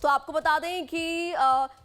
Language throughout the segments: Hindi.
तो आपको बता दें कि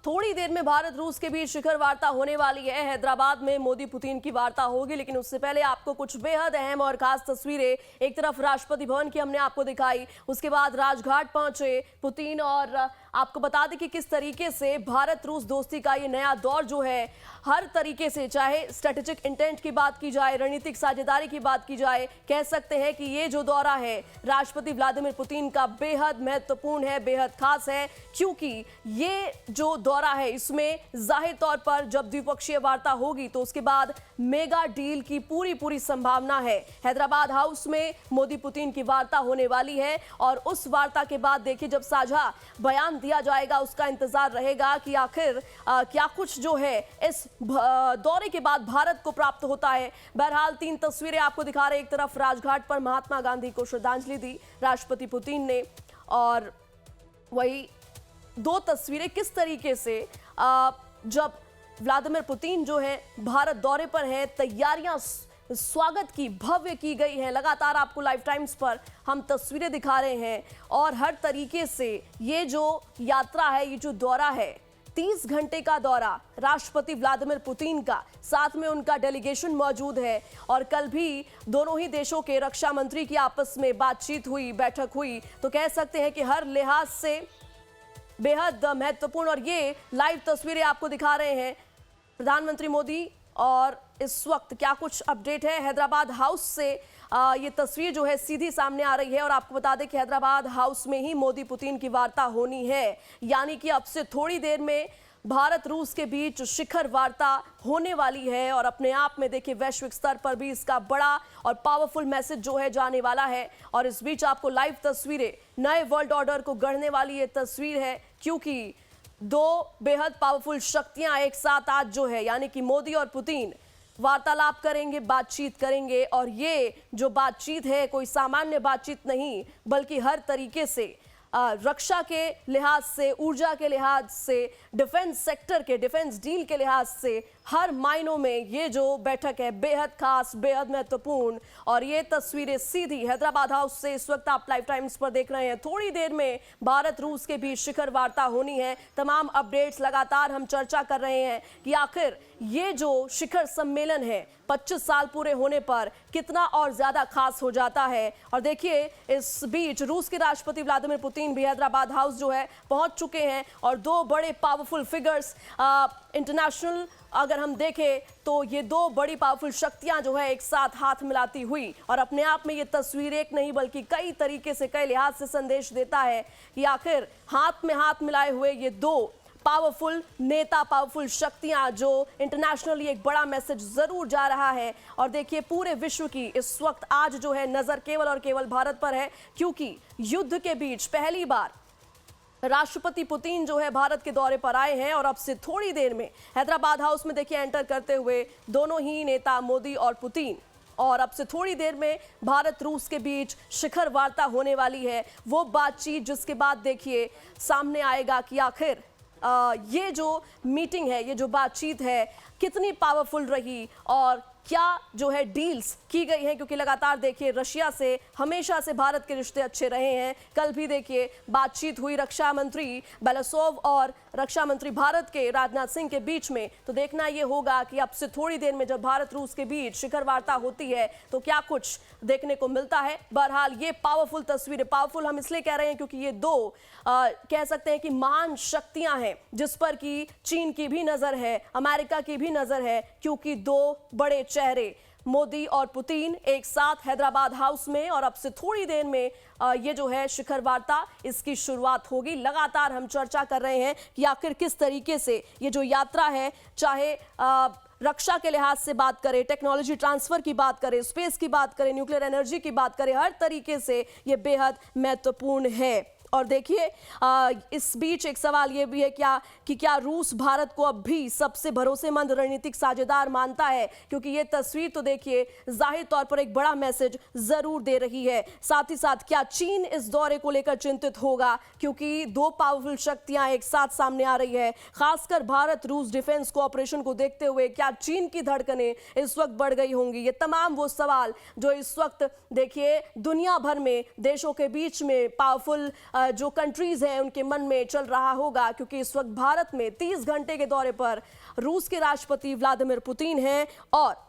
थोड़ी देर में भारत रूस के बीच शिखर वार्ता होने वाली है। हैदराबाद में मोदी पुतिन की वार्ता होगी, लेकिन उससे पहले आपको कुछ बेहद अहम और खास तस्वीरें, एक तरफ राष्ट्रपति भवन की हमने आपको दिखाई, उसके बाद राजघाट पहुंचे पुतिन, और आपको बता दें कि किस तरीके से भारत रूस दोस्ती का ये नया दौर जो है, हर तरीके से, चाहे स्ट्रेटेजिक इंटेंट की बात की जाए, रणनीतिक साझेदारी की बात की जाए, कह सकते हैं कि ये जो दौरा है राष्ट्रपति व्लादिमीर पुतिन का बेहद महत्वपूर्ण है, बेहद खास है, क्योंकि ये जो दौरा है इसमें जाहिर तौर पर जब द्विपक्षीय वार्ता होगी तो उसके बाद मेगा डील की पूरी संभावना है। हैदराबाद हाउस में मोदी पुतिन की वार्ता होने वाली है और उस वार्ता के बाद देखिए जब साझा बयान दिया जाएगा उसका इंतजार रहेगा कि आखिर क्या कुछ जो है इस दौरे के बाद भारत को प्राप्त होता है। बहरहाल 3 तस्वीरें आपको दिखा रहे हैं। एक तरफ राजघाट पर महात्मा गांधी को श्रद्धांजलि दी राष्ट्रपति पुतिन ने, और वही 2 तस्वीरें किस तरीके से जब व्लादिमीर पुतिन जो है भारत दौरे पर है, तैयारियां स्वागत की भव्य की गई है। लगातार आपको लाइव टाइम्स पर हम तस्वीरें दिखा रहे हैं और हर तरीके से ये जो यात्रा है, ये जो दौरा है, 30 घंटे का दौरा राष्ट्रपति व्लादिमीर पुतिन का, साथ में उनका डेलीगेशन मौजूद है। और कल भी दोनों ही देशों के रक्षा मंत्री की आपस में बातचीत हुई, बैठक हुई, तो कह सकते हैं कि हर लिहाज से बेहद महत्वपूर्ण। और ये लाइव तस्वीरें आपको दिखा रहे हैं प्रधानमंत्री मोदी, और इस वक्त क्या कुछ अपडेट है हैदराबाद हाउस से, ये तस्वीर जो है सीधी सामने आ रही है। और आपको बता दें कि हैदराबाद हाउस में ही मोदी पुतिन की वार्ता होनी है, यानी कि अब से थोड़ी देर में भारत रूस के बीच शिखर वार्ता होने वाली है। और अपने आप में देखिए वैश्विक स्तर पर भी इसका बड़ा और पावरफुल मैसेज जो है जाने वाला है। और इस बीच आपको लाइव तस्वीरें, नए वर्ल्ड ऑर्डर को गढ़ने वाली ये तस्वीर है, क्योंकि 2 बेहद पावरफुल शक्तियां एक साथ आज जो है, यानी कि मोदी और पुतिन वार्तालाप करेंगे, बातचीत करेंगे। और ये जो बातचीत है कोई सामान्य बातचीत नहीं, बल्कि हर तरीके से रक्षा के लिहाज से, ऊर्जा के लिहाज से, डिफेंस सेक्टर के, डिफेंस डील के लिहाज से, हर मायनों में ये जो बैठक है बेहद खास, बेहद महत्वपूर्ण। और ये तस्वीरें सीधी हैदराबाद हाउस से इस वक्त आप लाइव टाइम्स पर देख रहे हैं। थोड़ी देर में भारत रूस के बीच शिखर वार्ता होनी है। तमाम अपडेट्स लगातार हम चर्चा कर रहे हैं कि आखिर ये जो शिखर सम्मेलन है 25 साल पूरे होने पर कितना और ज्यादा खास हो जाता है। और देखिए इस बीच रूस के राष्ट्रपति व्लादिमीर पुतिन भी हैदराबाद हाउस जो है पहुंच चुके हैं, और 2 बड़े पावरफुल फिगर्स इंटरनेशनल, अगर हम देखें तो ये 2 बड़ी पावरफुल शक्तियां जो है एक साथ हाथ मिलाती हुई, और अपने आप में ये तस्वीर एक नहीं बल्कि कई तरीके से, कई लिहाज से संदेश देता है कि आखिर हाथ में हाथ मिलाए हुए ये 2 पावरफुल नेता, पावरफुल शक्तियां, जो इंटरनेशनली एक बड़ा मैसेज जरूर जा रहा है। और देखिए पूरे विश्व की इस वक्त आज जो है नजर केवल और केवल भारत पर है, क्योंकि युद्ध के बीच पहली बार राष्ट्रपति पुतिन जो है भारत के दौरे पर आए हैं। और अब से थोड़ी देर में हैदराबाद हाउस में देखिए एंटर करते हुए दोनों ही नेता मोदी और पुतिन, और अब से थोड़ी देर में भारत रूस के बीच शिखर वार्ता होने वाली है। वो बातचीत जिसके बाद देखिए सामने आएगा कि आखिर ये जो मीटिंग है, ये जो बातचीत है कितनी पावरफुल रही और क्या जो है डील्स की गई हैं, क्योंकि लगातार देखिए रशिया से हमेशा से भारत के रिश्ते अच्छे रहे हैं। कल भी देखिए बातचीत हुई रक्षा मंत्री बेलासोव और रक्षा मंत्री भारत के राजनाथ सिंह के बीच में। तो देखना ये होगा कि अब से थोड़ी देर में जब भारत रूस के बीच शिखर वार्ता होती है तो क्या कुछ देखने को मिलता है। बहरहाल ये पावरफुल तस्वीरें, पावरफुल हम इसलिए कह रहे हैं क्योंकि ये 2 कह सकते हैं कि महान शक्तियां हैं, जिस पर कि चीन की भी नजर है, अमेरिका की भी नजर है, क्योंकि 2 बड़े चेहरे मोदी और पुतिन एक साथ हैदराबाद हाउस में। और अब से थोड़ी देर में ये जो है शिखर वार्ता, इसकी शुरुआत होगी। लगातार हम चर्चा कर रहे हैं कि आखिर किस तरीके से ये जो यात्रा है, चाहे रक्षा के लिहाज से बात करें, टेक्नोलॉजी ट्रांसफर की बात करें, स्पेस की बात करें, न्यूक्लियर एनर्जी की बात करें, हर तरीके से ये बेहद महत्वपूर्ण है। और देखिए इस बीच एक सवाल ये भी है कि क्या रूस भारत को अब भी सबसे भरोसेमंद रणनीतिक साझेदार मानता है, क्योंकि ये तस्वीर तो देखिए जाहिर तौर पर एक बड़ा मैसेज जरूर दे रही है। साथ ही साथ क्या चीन इस दौरे को लेकर चिंतित होगा, क्योंकि 2 पावरफुल शक्तियां एक साथ सामने आ रही है। खासकर भारत रूस डिफेंस कोऑपरेशन को देखते हुए क्या चीन की धड़कनें इस वक्त बढ़ गई होंगी। ये तमाम वो सवाल जो इस वक्त देखिए दुनिया भर में देशों के बीच में पावरफुल जो कंट्रीज हैं उनके मन में चल रहा होगा, क्योंकि इस वक्त भारत में 30 घंटे के दौरे पर रूस के राष्ट्रपति व्लादिमीर पुतिन हैं और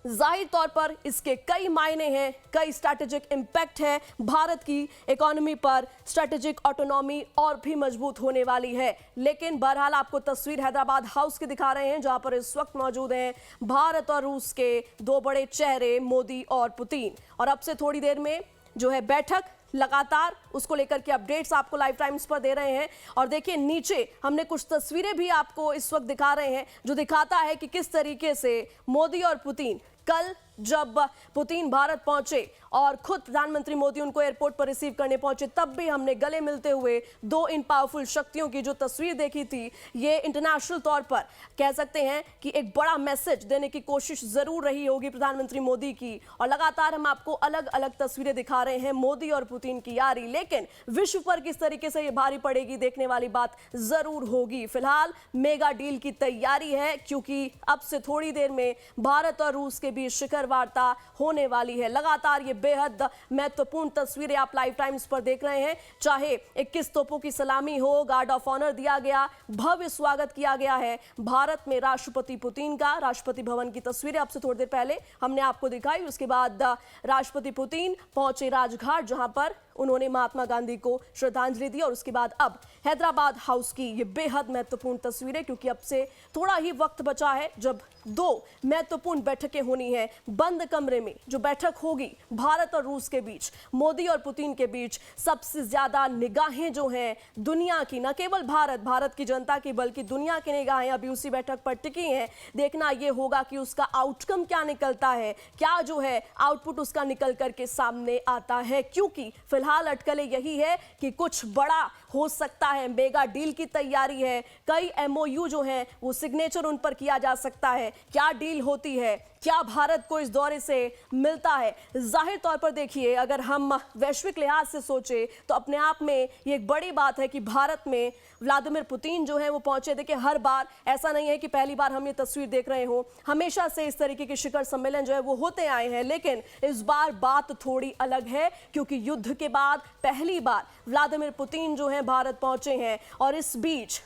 जाहिर तौर पर इसके कई मायने हैं, कई स्ट्रैटेजिक इंपैक्ट है। भारत की इकोनॉमी पर स्ट्रैटेजिक ऑटोनॉमी और भी मजबूत होने वाली है। लेकिन बहरहाल आपको तस्वीर हैदराबाद हाउस की दिखा रहे हैं, जहां पर इस वक्त मौजूद हैं भारत और रूस के दो बड़े चेहरे मोदी और पुतिन। और अब से थोड़ी देर में जो है बैठक लगातार उसको लेकर के अपडेट्स आपको लाइव टाइम्स पर दे रहे हैं। और देखिए नीचे हमने कुछ तस्वीरें भी आपको इस वक्त दिखा रहे हैं, जो दिखाता है कि किस तरीके से मोदी और पुतिन कल जब पुतिन भारत पहुंचे और खुद प्रधानमंत्री मोदी उनको एयरपोर्ट पर रिसीव करने पहुंचे, तब भी हमने गले मिलते हुए दो इन पावरफुल शक्तियों की जो तस्वीर देखी थी, ये इंटरनेशनल तौर पर कह सकते हैं कि एक बड़ा मैसेज देने की कोशिश जरूर रही होगी प्रधानमंत्री मोदी की। और लगातार हम आपको अलग अलग तस्वीरें दिखा रहे हैं मोदी और पुतिन की यारी, लेकिन विश्व पर किस तरीके से ये भारी पड़ेगी देखने वाली बात जरूर होगी। फिलहाल मेगा डील की तैयारी है, क्योंकि अब से थोड़ी देर में भारत और रूस के बीच शिखर वार्ता होने वाली है। लगातार ये बेहद महत्वपूर्ण तस्वीरें आप लाइव टाइम्स पर देख रहे हैं। चाहे 21 तोपों की सलामी हो, गार्ड ऑफ ऑनर दिया गया, भव्य स्वागत किया गया है भारत में राष्ट्रपति पुतिन का। राष्ट्रपति भवन की तस्वीरें अब से थोड़ी देर पहले हमने आपको दिखाई। उसके बाद राष्ट्रपति पुतिन पहुंचे राजघाट, जहां पर उन्होंने महात्मा गांधी को श्रद्धांजलि दी। और उसके बाद अब हैदराबाद हाउस की ये बेहद महत्वपूर्ण तस्वीरें, क्योंकि अब से थोड़ा ही वक्त बचा है जब दो महत्वपूर्ण बैठकें होनी है बंद कमरे में। जो बैठक होगी भारत और रूस के बीच, मोदी और पुतिन के बीच, सबसे ज्यादा निगाहें जो हैं दुनिया की, न केवल भारत की जनता की, बल्कि दुनिया की निगाहें अभी उसी बैठक पर टिकी हैं। देखना यह होगा कि उसका आउटकम क्या निकलता है, क्या जो है आउटपुट उसका निकल करके सामने आता है। क्योंकि फिलहाल अटकलें यही है कि कुछ बड़ा हो सकता है, मेगा डील की तैयारी है, कई एमओयू जो हैं वो सिग्नेचर उन पर किया जा सकता है। क्या डील होती है, क्या भारत को इस दौरे से मिलता है? जाहिर तौर पर देखिए, अगर हम वैश्विक लिहाज से सोचे तो अपने आप में ये एक बड़ी बात है कि भारत में व्लादिमीर पुतिन जो है वो पहुंचे। देखिए हर बार ऐसा नहीं है कि पहली बार हम ये तस्वीर देख रहे हो, हमेशा से इस तरीके के शिखर सम्मेलन जो है वो होते आए हैं। लेकिन इस बार बात थोड़ी अलग है, क्योंकि युद्ध के बाद पहली बार व्लादिमीर पुतिन जो है भारत पहुंचे हैं। और इस बीच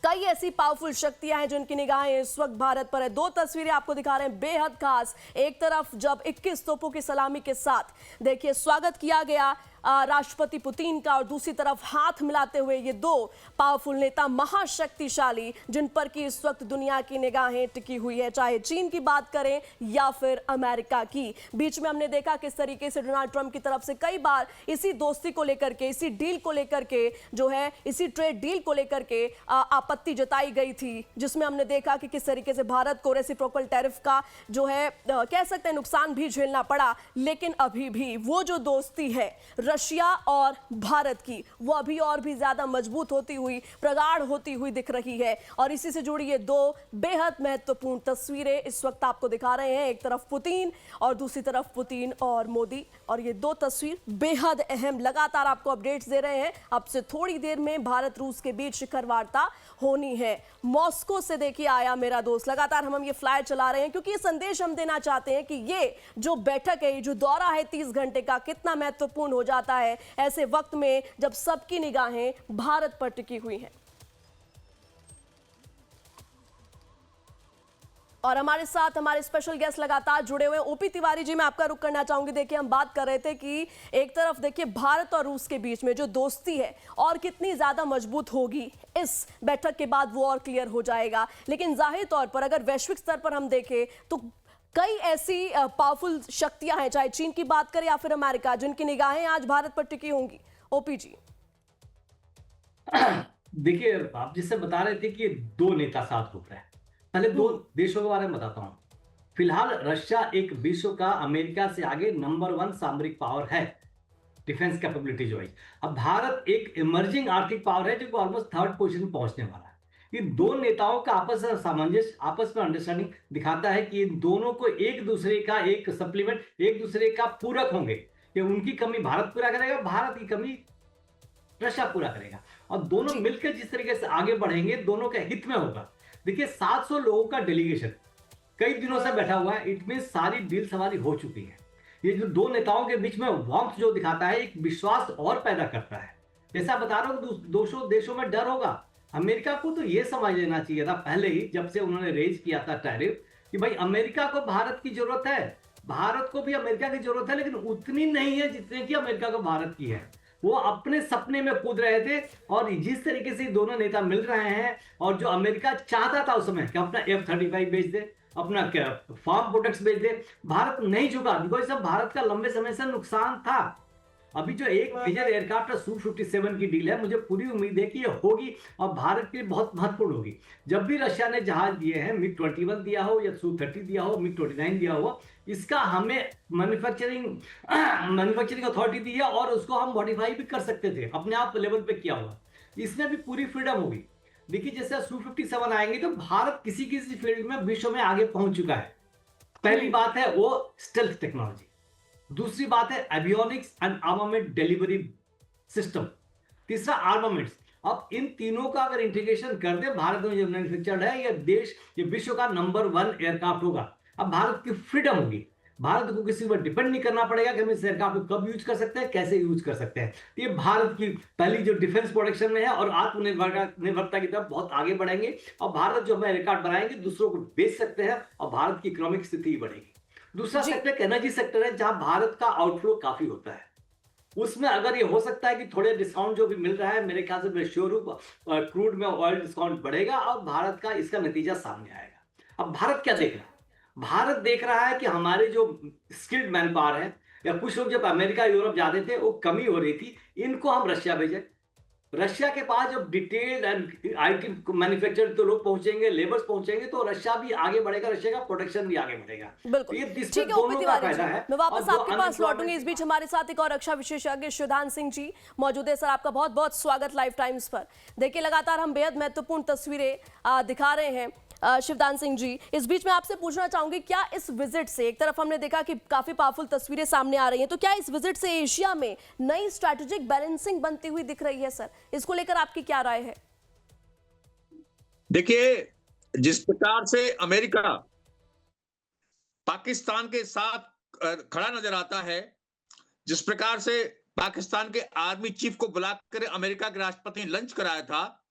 कई ऐसी पावरफुल शक्तियां हैं जिनकी निगाहें इस वक्त भारत पर है। दो तस्वीरें आपको दिखा रहे हैं बेहद खास। एक तरफ जब 21 तोपों की सलामी के साथ देखिए स्वागत किया गया राष्ट्रपति पुतिन का, और दूसरी तरफ हाथ मिलाते हुए ये दो पावरफुल नेता, महाशक्तिशाली, जिन पर की इस वक्त दुनिया की निगाहें टिकी हुई है, चाहे चीन की बात करें या फिर अमेरिका की। बीच में हमने देखा किस तरीके से डोनाल्ड ट्रंप की तरफ से कई बार इसी दोस्ती को लेकर के, इसी डील को लेकर के जो है, इसी ट्रेड डील को लेकर के आपत्ति जताई गई थी, जिसमें हमने देखा कि किस तरीके से भारत को रेसिप्रोकल टैरिफ का जो है कह सकते हैं नुकसान भी झेलना पड़ा। लेकिन अभी भी वो जो दोस्ती है रशिया और भारत की, वो अभी और भी ज्यादा मजबूत होती हुई, प्रगाढ़ होती हुई दिख रही है। और इसी से जुड़ी ये दो बेहद महत्वपूर्ण तस्वीरें इस वक्त आपको दिखा रहे हैं। एक तरफ पुतिन और दूसरी तरफ पुतिन और मोदी, और ये दो तस्वीर बेहद अहम, लगातार आपको अपडेट्स दे रहे हैं। अब से थोड़ी देर में भारत रूस के बीच शिखर वार्ता होनी है। मॉस्को से देखिए आया मेरा दोस्त, लगातार हम ये फ्लायर चला रहे हैं, क्योंकि ये संदेश हम देना चाहते हैं कि ये जो बैठक है, जो दौरा है 30 घंटे का, कितना महत्वपूर्ण हो जाता है ऐसे वक्त में जब सबकी निगाहें भारत पर टिकी हुई हैं। और हमारे साथ हमारे स्पेशल गेस्ट लगातार जुड़े हुए हैं। ओपी तिवारी जी, मैं आपका रुख करना चाहूंगी। देखिए हम बात कर रहे थे कि एक तरफ देखिए भारत और रूस के बीच में जो दोस्ती है और कितनी ज्यादा मजबूत होगी, इस बैठक के बाद वो और क्लियर हो जाएगा। लेकिन जाहिर तौर पर अगर वैश्विक स्तर पर हम देखें तो कई ऐसी पावरफुल शक्तियां हैं, चाहे चीन की बात करें या फिर अमेरिका, जिनकी निगाहें आज भारत पर टिकी होंगी। ओपी जी देखिए, आप जिससे बता रहे थे कि दो नेता साथ हो रहे हैं, पहले दो देशों के बारे में बताता हूं। फिलहाल रशिया एक विश्व का अमेरिका से आगे नंबर 1 सामरिक पावर है, डिफेंस कैपेबिलिटी वाइज। अब भारत एक इमर्जिंग आर्थिक पावर है जो ऑलमोस्ट 3rd पोजीशन में पहुंचने वाला है। ये दो नेताओं का आपस में सामंजस्य, आपस में अंडरस्टैंडिंग दिखाता है कि इन दोनों को एक दूसरे का एक सप्लीमेंट, एक दूसरे का पूरक होंगे। कि उनकी कमी भारत पूरा करेगा, भारत की कमी रशिया पूरा करेगा, और दोनों मिलकर जिस तरीके से आगे बढ़ेंगे दोनों के हित में होगा। देखिए 700 लोगों का डेलीगेशन कई दिनों से बैठा हुआ है, इट मीन सारी डील सवारी हो चुकी है। ये जो दो नेताओं के बीच में वार्मथ जो दिखाता है, एक विश्वास और पैदा करता है। जैसा बता रहा हूँ, 200 देशों में डर होगा। अमेरिका को तो ये समझ लेना चाहिए था पहले ही, जब से उन्होंने रेज किया था टैरिफ, कि भाई अमेरिका को भारत की जरूरत है, भारत को भी अमेरिका की जरूरत है, लेकिन उतनी नहीं है जितने की अमेरिका को भारत की है। वो अपने सपने में कूद रहे थे, और जिस तरीके से दोनों नेता मिल रहे हैं, और जो अमेरिका चाहता था उस समय कि अपना F-35 बेच दे, अपना फार्म प्रोडक्ट्स बेच दे, भारत नहीं झुका, बिकॉज सब भारत का लंबे समय से नुकसान था। अभी जो एक मेजर एयरक्राफ्ट Su-57 की डील है, मुझे पूरी उम्मीद है कि ये होगी और भारत के लिए बहुत महत्वपूर्ण होगी। जब भी रशिया ने जहाज दिए हैं, MiG-21 दिया हो या Su-30 दिया हो, MiG-29 दिया हो, इसका हमें मैन्युफैक्चरिंग अथॉरिटी दी है, और उसको हम मॉडिफाई भी कर सकते थे, अपने आप लेवल पे किया हुआ। इसमें भी पूरी फ्रीडम होगी। देखिए, जैसे Su-57 आएंगे तो भारत किसी किसी फील्ड में विश्व में आगे पहुंच चुका है। पहली बात है वो स्टेल्थ टेक्नोलॉजी, दूसरी बात है avionics and armament delivery system, तीसरा आर्मामेंट्स। अब इन तीनों का अगर इंटीग्रेशन कर दे, भारत में जो मैन्युफैक्चर्ड है, ये देश, ये विश्व का नंबर 1 एयरक्राफ्ट होगा। अब भारत की फ्रीडम होगी, भारत को किसी पर डिपेंड नहीं करना पड़ेगा कि हम इस एयरक्राफ्ट को कब यूज कर सकते हैं, कैसे यूज कर सकते हैं। तो ये भारत की पहली जो डिफेंस प्रोडक्शन में है, और आत्मनिर्भरता की तरफ बहुत आगे बढ़ेंगे, और भारत जो हम एयरक्राफ्ट बनाएंगे दूसरों को बेच सकते हैं, और भारत की इकोनॉमिक स्थिति बढ़ेगी। दूसरा सेक्टर एक एनर्जी सेक्टर है, जहां भारत का आउटफ्लो काफी होता है। उसमें अगर ये हो सकता है कि थोड़े डिस्काउंट जो भी मिल रहा है, मेरे ख्याल से मैं श्योर हूं क्रूड में ऑयल डिस्काउंट बढ़ेगा, और भारत का इसका नतीजा सामने आएगा। अब भारत क्या देख रहा है? भारत देख रहा है कि हमारे जो स्किल्ड मैन पावर है, या कुछ लोग जब अमेरिका यूरोप जाते थे वो कमी हो रही थी, इनको हम रशिया भेजें। रशिया के पास जब डिटेल्ड एंड आईटी मैन्युफैक्चर तो लोग पहुंचेंगे, लेबर्स पहुंचेंगे, तो रशिया भी आगे बढ़ेगा, रशिया का प्रोडक्शन भी आगे बढ़ेगा। बिल्कुल, तो ये ठीक है ओपी तिवारी जी, मैं वापस आपके पास लौटूंगी। इस बीच हमारे साथ एक और रक्षा विशेषज्ञ शिवदान सिंह जी मौजूद है। सर, आपका बहुत बहुत स्वागत लाइव टाइम्स पर। देखिए, लगातार हम बेहद महत्वपूर्ण तस्वीरें दिखा रहे हैं। शिवदान सिंह जी, इस बीच में आपसे पूछना चाहूंगी, क्या इस विजिट से, एक तरफ हमने देखा कि काफी पावरफुल तस्वीरें सामने आ रही हैं, तो क्या इस विजिट से एशिया में नई स्ट्रैटेजिक बैलेंसिंग बनती हुई दिख रही है? सर, इसको लेकर आपकी क्या राय है? देखिए, जिस प्रकार से अमेरिका पाकिस्तान के साथ खड़ा नजर आता है, जिस प्रकार से पाकिस्तान के आर्मी चीफ को बुलाकर अमेरिका के राष्ट्रपति ने लंच कराया था,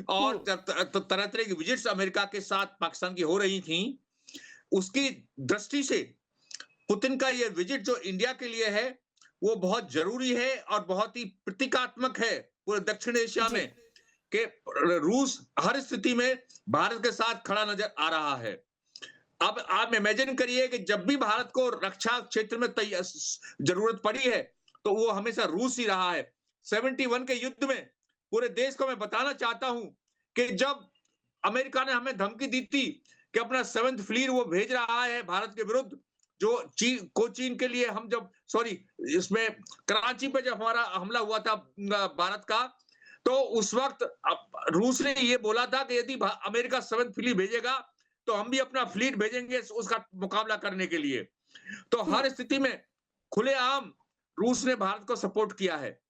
और तरह तरह की विजिट्स अमेरिका के साथ पाकिस्तान की हो रही थी, उसकी दृष्टि से पुतिन का यह विजिट जो इंडिया के लिए है वो बहुत जरूरी है और बहुत ही प्रतीकात्मक है पूरे दक्षिण एशिया में, कि रूस हर स्थिति में भारत के साथ खड़ा नजर आ रहा है। अब आप इमेजिन करिए कि जब भी भारत को रक्षा क्षेत्र में जरूरत पड़ी है तो वो हमेशा रूस ही रहा है। 71 के युद्ध में पूरे देश को मैं बताना चाहता हूं कि जब अमेरिका ने हमें धमकी दी थी कि अपना 7th फ्लीट वो भेज रहा है भारत के विरुद्ध, जो कोचीन के लिए हम जब इसमें कराची पे जब हमारा हमला हुआ था भारत का, तो उस वक्त रूस ने ये बोला था कि यदि अमेरिका 7th फ्लीट भेजेगा तो हम भी अपना फ्लीट भेजेंगे उसका मुकाबला करने के लिए। तो हर स्थिति में खुलेआम रूस ने भारत को सपोर्ट किया है,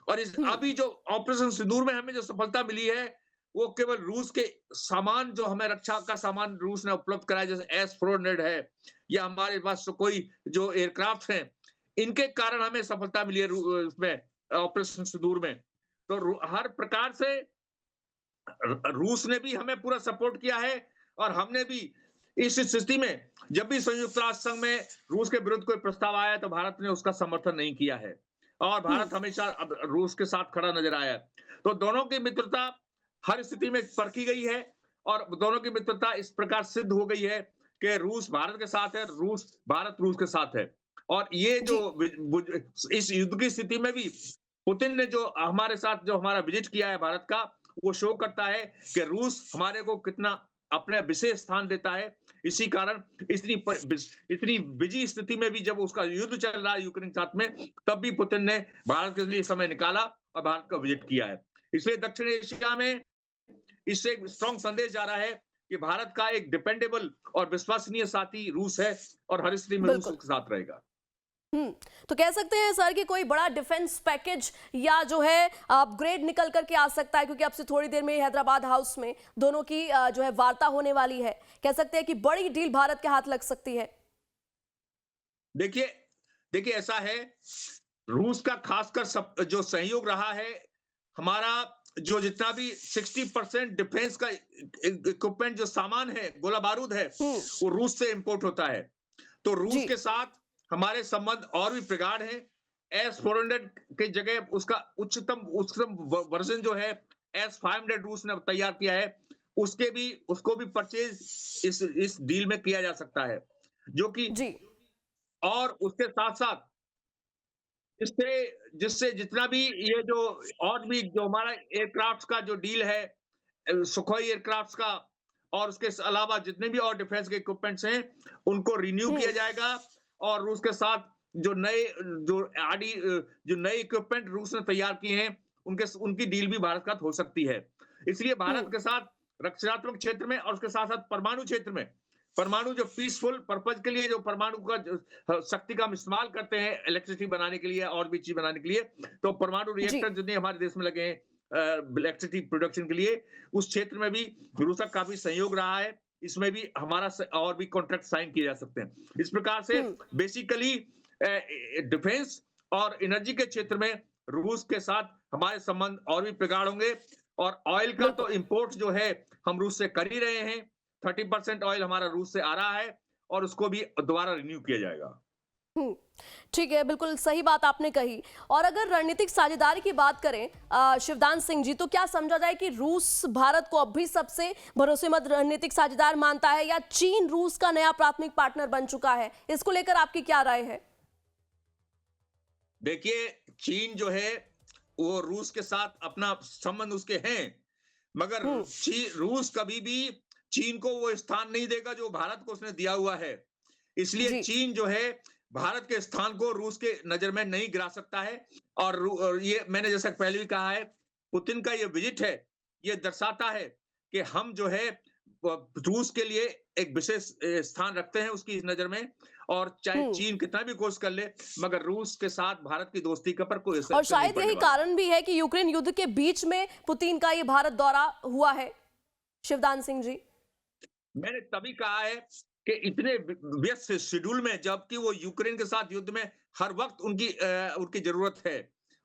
और इस अभी जो ऑपरेशन सिंदूर में हमें जो सफलता मिली है वो केवल रूस के सामान, जो हमें रक्षा का सामान रूस ने उपलब्ध कराया, जैसे S-400 है या हमारे पास कोई जो एयरक्राफ्ट हैं, इनके कारण हमें सफलता मिली है उसमें ऑपरेशन सिंदूर में। तो हर प्रकार से रूस ने भी हमें पूरा सपोर्ट किया है, और हमने भी इस स्थिति में जब भी संयुक्त राष्ट्र संघ में रूस के विरुद्ध कोई प्रस्ताव आया तो भारत ने उसका समर्थन नहीं किया है, और भारत हमेशा रूस के साथ खड़ा नजर आया है। तो दोनों की मित्रता हर स्थिति में परखी गई है, और दोनों की मित्रता इस प्रकार सिद्ध हो गई है कि रूस भारत के साथ है, भारत रूस के साथ है। और ये जो इस युद्ध की स्थिति में भी पुतिन ने जो हमारे साथ जो हमारा विजिट किया है भारत का, वो शो करता है कि रूस हमारे को कितना अपने विशेष स्थान देता है। इसी कारण इतनी बिजी स्थिति में भी जब उसका युद्ध चल रहा है यूक्रेन के साथ में, तब भी पुतिन ने भारत के लिए समय निकाला और भारत का विजिट किया है। इसलिए दक्षिण एशिया में इससे एक स्ट्रॉन्ग संदेश जा रहा है कि भारत का एक डिपेंडेबल और विश्वसनीय साथी रूस है, और हर स्थिति में रूस के साथ रहेगा। तो कह सकते हैं सर कि कोई बड़ा डिफेंस पैकेज या जो है अपग्रेड निकल करके आ सकता है, क्योंकि अब से थोड़ी देर में हैदराबाद हाउस में दोनों की जो है वार्ता होने वाली है। कह सकते हैं कि बड़ी डील भारत के हाथ लग सकती है। देखिए ऐसा है, रूस का खासकर जो सहयोग रहा है हमारा जो जितना भी 60% डिफेंस का इक्विपमेंट जो सामान है, गोला बारूद है, वो रूस से इंपोर्ट होता है। तो रूस जी के साथ हमारे संबंध और भी प्रगाढ़ हैं। S-400 की जगह उसका उच्चतम वर्जन जो है S-500 रूस ने तैयार किया है, उसको भी परचेज इस डील में किया जा सकता है, जो कि जी और उसके साथ-साथ इससे जिससे जितना भी ये जो और भी जो हमारा एयरक्राफ्ट्स का जो डील है, सुखोई एयरक्राफ्ट्स का, और उसके अलावा जितने भी और डिफेंस के इक्विपमेंट्स हैं, उनको रिन्यू किया जाएगा। और रूस के साथ जो नए जो आरडी जो नए इक्विपमेंट रूस ने तैयार किए हैं, उनकी डील भी भारत के साथ हो सकती है। इसलिए भारत के साथ रक्षात्मक क्षेत्र में और उसके साथ-साथ परमाणु क्षेत्र में, परमाणु जो पीसफुल पर्पज के लिए जो परमाणु का शक्ति का हम इस्तेमाल करते हैं इलेक्ट्रिसिटी बनाने के लिए और भी चीज बनाने के लिए, तो परमाणु जी रिएक्टर जितने हमारे देश में लगे हैं इलेक्ट्रिसिटी प्रोडक्शन के लिए, उस क्षेत्र में भी रूस का काफी सहयोग रहा है। इसमें भी हमारा और भी कॉन्ट्रैक्ट साइन किए जा सकते हैं। इस प्रकार से बेसिकली डिफेंस और एनर्जी के क्षेत्र में रूस के साथ हमारे संबंध और भी प्रगाढ़ होंगे। और ऑयल का तो इंपोर्ट जो है हम रूस से कर ही रहे हैं। 30% ऑयल हमारा रूस से आ रहा है और उसको भी दोबारा रिन्यू किया जाएगा। ठीक है, बिल्कुल सही बात आपने कही। और अगर रणनीतिक साझेदारी की बात करें शिवदान सिंह जी, तो क्या समझा जाए कि रूस भारत को अब भी सबसे भरोसेमंद रणनीतिक साझेदार मानता है, या चीन रूस का नया प्राथमिक पार्टनर बन चुका है? इसको लेकर आपकी क्या राय है? देखिए, चीन जो है वो रूस के साथ अपना संबंध उसके हैं, मगर रूस कभी भी चीन को वो स्थान नहीं देगा जो भारत को उसने दिया हुआ है। इसलिए चीन जो है भारत के स्थान को रूस के नजर में नहीं गिरा सकता है। और ये मैंने जैसा पहले भी कहा है, पुतिन का ये विजिट है, ये दर्शाता है कि हम जो है रूस के लिए एक विशेष स्थान रखते हैं उसकी नजर में। और चाहे चीन कितना भी कोशिश कर ले, मगर रूस के साथ भारत की दोस्ती का पर कोई असर और शायद यही कारण भी है कि यूक्रेन युद्ध के बीच में पुतिन का ये भारत दौरा हुआ है। शिवदान सिंह जी, मैंने तभी कहा है कि इतने व्यस्त शेड्यूल में, जबकि वो यूक्रेन के साथ युद्ध में हर वक्त उनकी जरूरत है,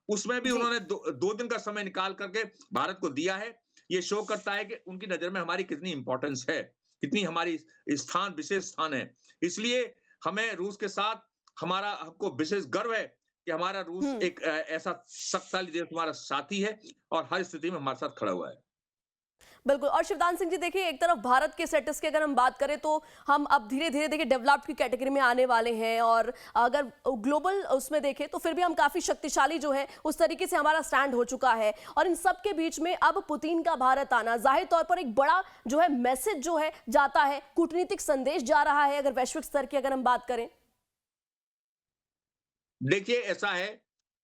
उसमें भी उन्होंने दो दिन का समय निकाल करके भारत को दिया है। ये शो करता है कि उनकी नजर में हमारी कितनी इंपॉर्टेंस है, कितनी हमारी स्थान विशेष स्थान है। इसलिए हमें रूस के साथ हमारा हमको विशेष गर्व है कि हमारा रूस एक ऐसा शक्तिशाली देश हमारा साथी है और हर स्थिति में हमारे साथ खड़ा हुआ है। बिल्कुल। और शिवदान सिंह जी, देखिए, एक तरफ भारत के स्टेटस की अगर हम बात करें तो हम अब धीरे धीरे देखिए डेवलप्ड की कैटेगरी में आने वाले हैं, और अगर ग्लोबल उसमें देखें तो फिर भी हम काफी शक्तिशाली जो है उस तरीके से हमारा स्टैंड हो चुका है। और इन सब के बीच में अब पुतिन का भारत आना जाहिर तौर पर एक बड़ा जो है मैसेज जो है जाता है, कूटनीतिक संदेश जा रहा है, अगर वैश्विक स्तर की अगर हम बात करें। देखिए, ऐसा है,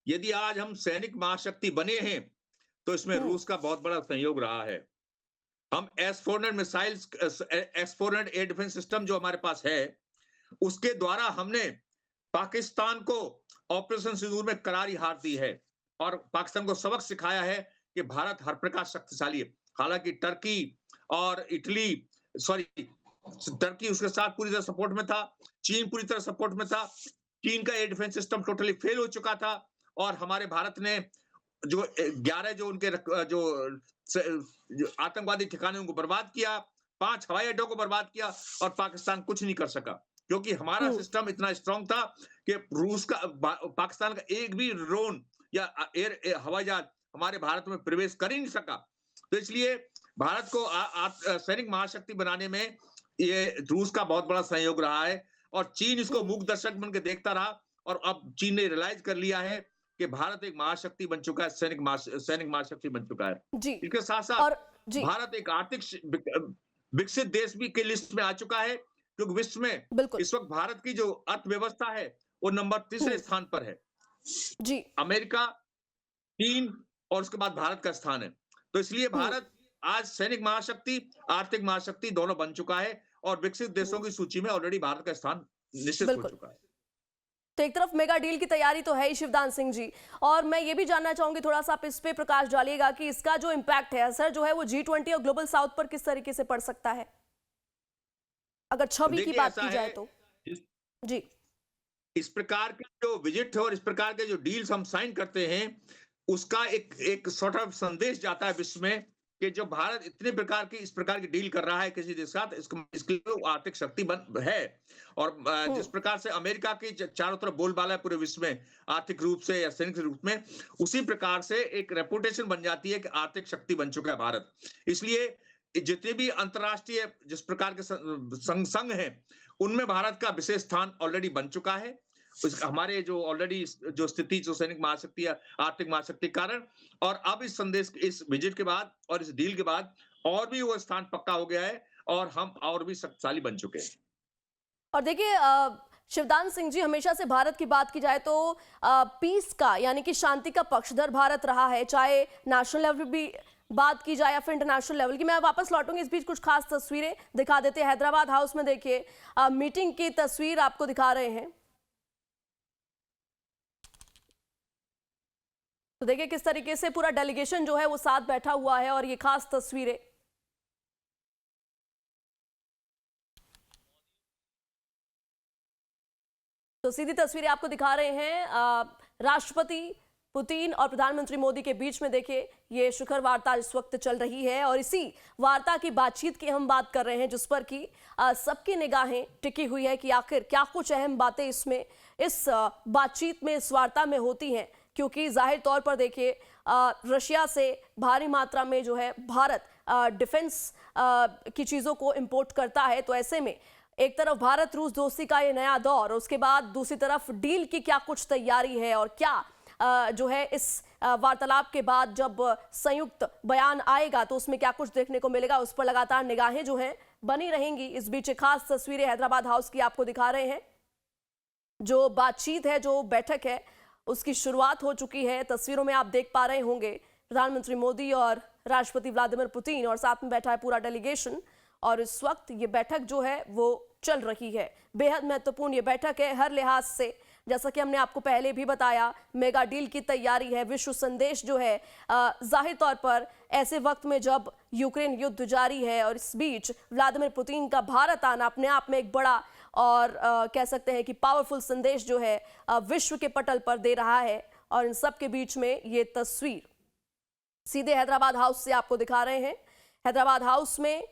यदि आज हम सैनिक महाशक्ति बने हैं तो इसमें रूस का बहुत बड़ा सहयोग रहा है। हम S-400 missiles, S-400 air defence system जो हमारे पास है, उसके द्वारा हमने पाकिस्तान को ऑपरेशन सिंदूर में करारी हार दी है और पाकिस्तान को सबक सिखाया है कि भारत हर प्रकार शक्तिशाली है। हालांकि टर्की और टर्की उसके साथ पूरी तरह सपोर्ट में था, चीन पूरी तरह सपोर्ट में था। चीन का air defence system totally fail हो चुका था और हमारे भारत ने जो 11 जो उनके जो आतंकवादी ठिकाने उनको बर्बाद किया, 5 हवाई अड्डों को बर्बाद किया और पाकिस्तान कुछ नहीं कर सका, क्योंकि हमारा सिस्टम इतना स्ट्रांग था कि पाकिस्तान का एक भी ड्रोन या हवाई जहाज हमारे भारत में प्रवेश कर ही नहीं सका। तो इसलिए भारत को सैनिक महाशक्ति बनाने में ये रूस का बहुत बड़ा सहयोग रहा है और चीन इसको मूक दर्शक बन के देखता रहा। और अब चीन ने रियलाइज कर लिया है कि भारत एक महाशक्ति बन चुका है, सैनिक महाशक्ति बन चुका है। इसके साथ साथ भारत एक आर्थिक विकसित देश भी के लिस्ट में आ चुका है, क्योंकि विश्व में इस वक्त भारत की जो अर्थव्यवस्था है वो नंबर 3 स्थान पर है। अमेरिका, चीन और उसके बाद भारत का स्थान है। तो इसलिए भारत आज सैनिक महाशक्ति, आर्थिक महाशक्ति दोनों बन चुका है और विकसित देशों की सूची में ऑलरेडी भारत का स्थान निश्चित हो चुका है। तो एक तरफ मेगा डील की तैयारी तो है ही शिवदान सिंह जी, और मैं ये भी जानना चाहूंगी, थोड़ा सा आप इस पे प्रकाश डालिएगा कि इसका जो इम्पैक्ट है, असर जो है वो G20 और ग्लोबल साउथ पर किस तरीके से पड़ सकता है, अगर छवि की बात की जाए तो। जी, इस प्रकार के जो विजिट और इस प्रकार के जो डील्स हम साइन करते हैं, उसका एक सॉर्ट ऑफ संदेश जाता है विश्व में कि जो भारत इतने प्रकार की इस प्रकार की डील कर रहा है किसी देश के साथ, इसके लिए वो आर्थिक शक्ति बन है। और जिस प्रकार से अमेरिका की चारों तरफ बोलबाला है पूरे विश्व में आर्थिक रूप से या सैनिक रूप में, उसी प्रकार से एक रेपुटेशन बन जाती है कि आर्थिक शक्ति बन चुका है भारत। इसलिए जितने भी अंतरराष्ट्रीय जिस प्रकार के संघ हैं, उनमें भारत का विशेष स्थान ऑलरेडी बन चुका है। हमारे जो ऑलरेडी जो स्थिति जो सैनिक महाशक्ति या आर्थिक महाशक्ति के कारण, और अब इस संदेश इस विजिट के बाद और इस डील के बाद और भी वो स्थान पक्का हो गया है और हम और भी शक्तिशाली बन चुके हैं। और देखिए शिवदान सिंह जी, हमेशा से भारत की बात की जाए तो पीस का यानी कि शांति का पक्षधर भारत रहा है, चाहे नेशनल लेवल भी बात की जाए या फिर इंटरनेशनल लेवल की। मैं वापस लौटूंगी, इस बीच कुछ खास तस्वीरें दिखा देते हैं। हैदराबाद हाउस में देखिए मीटिंग की तस्वीर आपको दिखा रहे हैं। तो देखिए किस तरीके से पूरा डेलीगेशन जो है वो साथ बैठा हुआ है और ये खास तस्वीरें। तो सीधी तस्वीरें आपको दिखा रहे हैं राष्ट्रपति पुतिन और प्रधानमंत्री मोदी के बीच में। देखिए ये शिखर वार्ता इस वक्त चल रही है और इसी वार्ता की बातचीत की हम बात कर रहे हैं, जिस पर कि सबकी निगाहें टिकी हुई है कि आखिर क्या कुछ अहम बातें इसमें इस बातचीत में, इस वार्ता में होती हैं। क्योंकि जाहिर तौर पर देखिए रशिया से भारी मात्रा में जो है भारत डिफेंस की चीज़ों को इंपोर्ट करता है। तो ऐसे में एक तरफ भारत रूस दोस्ती का ये नया दौर, उसके बाद दूसरी तरफ डील की क्या कुछ तैयारी है और क्या जो है इस वार्तालाप के बाद जब संयुक्त बयान आएगा तो उसमें क्या कुछ देखने को मिलेगा, उस पर लगातार निगाहें जो हैं बनी रहेंगी। इस बीच खास तस्वीरें हैदराबाद हाउस की आपको दिखा रहे हैं। जो बातचीत है, जो बैठक है, उसकी शुरुआत हो चुकी है। तस्वीरों में आप देख पा रहे होंगे प्रधानमंत्री मोदी और राष्ट्रपति व्लादिमीर पुतिन और साथ में बैठा है पूरा डेलीगेशन। और इस वक्त ये बैठक जो है वो चल रही है। बेहद महत्वपूर्ण ये बैठक है हर लिहाज से। जैसा कि हमने आपको पहले भी बताया, मेगा डील की तैयारी है। विश्व संदेश जो है जाहिर तौर पर ऐसे वक्त में जब यूक्रेन युद्ध जारी है और इस बीच व्लादिमीर पुतिन का भारत आना अपने आप में एक बड़ा और कह सकते हैं कि पावरफुल संदेश जो है विश्व के पटल पर दे रहा है। और इन सब के बीच में ये तस्वीर सीधे हैदराबाद हाउस से आपको दिखा रहे हैं। हैदराबाद हाउस में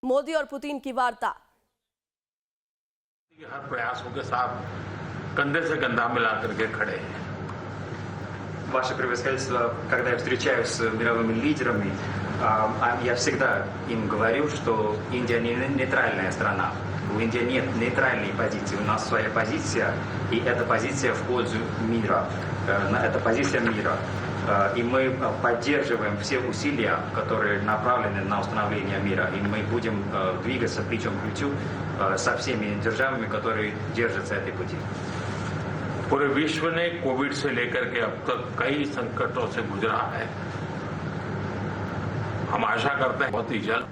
मोदी और पुतिन की वार्ता। हर प्रयासों के साथ कंधे से कंधा मिला करके खड़े हैं। Ваше превосходительство, когда я встречаюсь с мировыми лидерами, я всегда им говорю, что Индия не нейтральная страна. У Индии нет нейтральной позиции, у нас своя позиция, и эта позиция в пользу мира. Это позиция мира. И мы поддерживаем все усилия, которые направлены на установление мира. И мы будем двигаться плечом к плечу со всеми державами, которые держатся этой пути. पूरे विश्व ने कोविड से लेकर के अब तक कई संकटों से गुजरा है। हम आशा करते हैं बहुत ही जल्द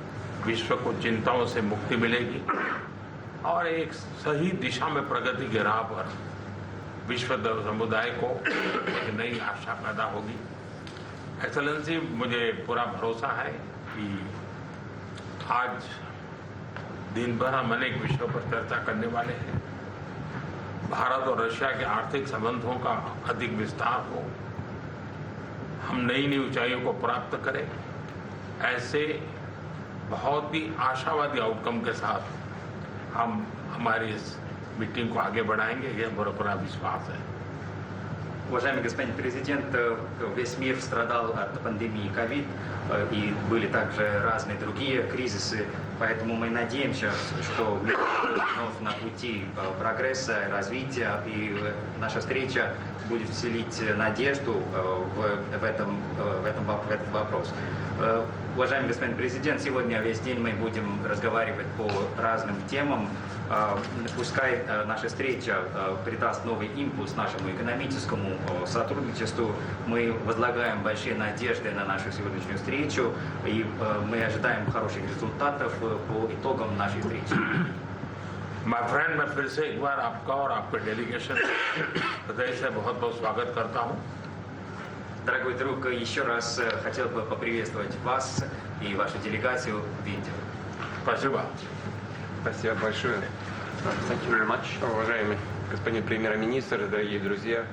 विश्व को चिंताओं से मुक्ति मिलेगी और एक सही दिशा में प्रगति की राह पर विश्व समुदाय को एक नई आशा पैदा होगी। एक्सेलेंसी, मुझे पूरा भरोसा है कि आज दिन भर हम अनेक विषयों पर चर्चा करने वाले हैं। भारत और रशिया के आर्थिक संबंधों का अधिक विस्तार हो, हम नई नई ऊंचाइयों को प्राप्त करें, ऐसे बहुत ही आशावादी आउटकम के साथ हम हमारी इस मीटिंग को आगे बढ़ाएंगे, यह मेरा पूरा विश्वास है। Уважаемый господин президент, весь мир страдал от пандемии ковид, и были также разные другие кризисы, поэтому мы надеемся, что мир вновь на пути прогресса, развития, и наша встреча будет вселить надежду в этот вопрос. Уважаемый господин президент, сегодня весь день мы будем разговаривать по разным темам. Пускай наша встреча придаст новый импульс нашему экономическому сотрудничеству. Мы возлагаем большие надежды на нашу сегодняшнюю встречу, и мы ожидаем хороших результатов по итогам нашей встречи. माय फ्रेंड, मैं फिर से एक बार आपका और आपके डेलीगेशन हृदय से बहुत बहुत स्वागत करता हूँ। Дорогой друг, еще раз хотел бы поприветствовать вас и вашу делегацию в Индии. Спасибо. Спасибо большое. Уважаемый господин премьер-министр, дорогие друзья,